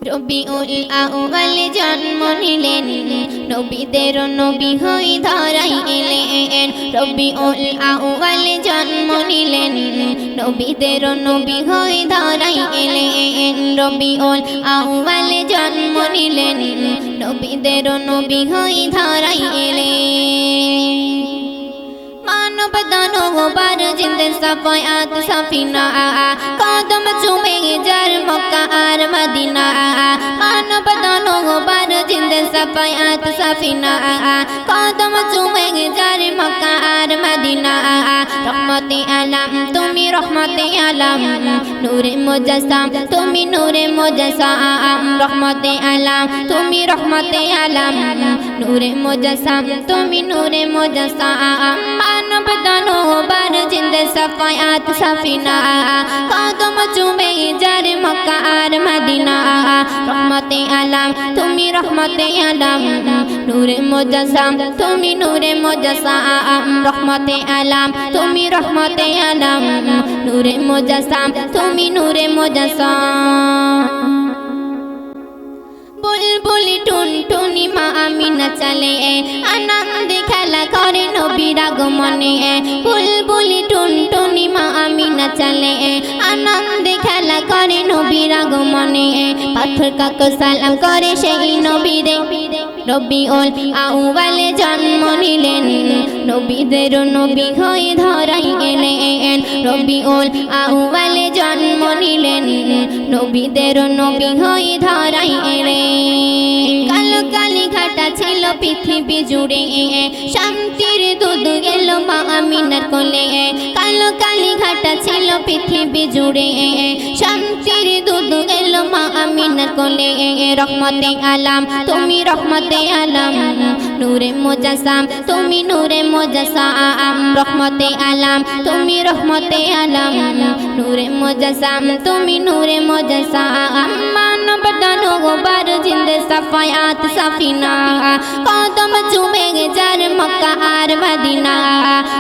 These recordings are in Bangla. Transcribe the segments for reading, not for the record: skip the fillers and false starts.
রবিউল আউয়াল জন্ম নিলেন, নবীদের নবী হয়ে ধরাই এলেন। রবিউল আউয়াল জন্ম নিলেন, নবীদের নবী হয়ে ধরাই এলেন। রবিউল আউয়াল জন্ম নিলেন, নবীদের নবী হয়ে ধরাই এলেন। মানব দানববার জিন্দে সাফায়াত সাফিনা, কদম চুমে যার মক্কা আর মদিনা। মানব দানববার জিন্দে সাফায়াত সাফিনা, কদম চুমে যার মক্কা আর মদিনা। রহমতে আলম তুমি রহমতে আলম, নূরে মুজাসসাম তুমি নূরে মুজাসসাম। রহমতে আলম তুমি রহমতে আলম, নূরে মুজাসসাম তুমি নূরে মুজাসসাম। মানব দানববার জিন্দে সাফায়াত সাফিনা, কদম চুমে যার মক্কা আর মদিনা। রহমতে আলম তুমি রহমতে আলম, নূরে মুজাসসাম তুমি নূরে মুজাসসাম। রহমতে আলম তুমি রহমতে আলম, নূরে মুজাসসাম তুমি নূরে মুজাসসাম। বুলবুলি টুনটুনি মা আমিনা চলে, আনন্দে খেলা করে নবীর আগমনে। বুলবুলি টুনটুনি মা আমিনা চলে, আনন্দে খেলা করে নবীর আগমনে। পাথর কাকু সালাম করে সেই নবীরে, রবিউল আউয়াল জন্ম নিলেন, নবীদের নবী হয়ে ধরাই এলেন। রবিউল আউয়াল জন্ম নিলেন, নবীদের নবী হয়ে ধরাই এলেন। কালো কালি ঘাটা ছিল পৃথিবী জুড়ে, শান্তির দুধ গেল মা আমিনার কোলে। কালো কালি ঘাটা ছিল পৃথিবী জুড়ে, শান্তির দুধ গেল মা আমিনার কোলে। রহমতে আলম তুমি রহমতে আলম, নূরে মুজাসসাম তুমি নূরে মুজাসসাম। রহমতে আলম তুমি রহমতে আলম, নূরে মুজাসসাম তুমি নূরে মুজাসসাম। মানব দানববার জিন্দে সাফায়াত সাফিনা, কদম চুমে যার মক্কা আর মদিনা।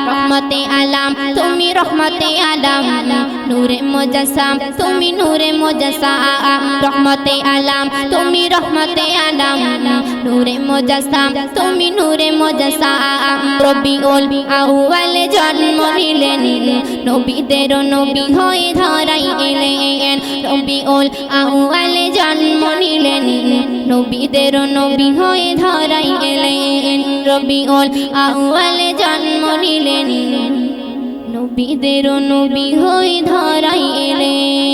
রহমতে আলম তুমি রহমতে আলম, নূরে মুজাসসাম তুমি নূরে মুজাসসাম। রহমতে আলম তুমি রহমতে আলম, নূরে মুজাসসাম তুমি নূরে মুজাসসাম। রবিউল আউয়াল জন্ম নিলেন, নবীদের নবী হয়ে ধরাই এলেন। রবিউল আউয়াল জন্ম নিলেন, নবীদের নবী হয়ে ধরাই এলেন। রবিউল আউয়াল জন্ম নিলেন, নবীদের নবী হয়ে ধরাই এলেন।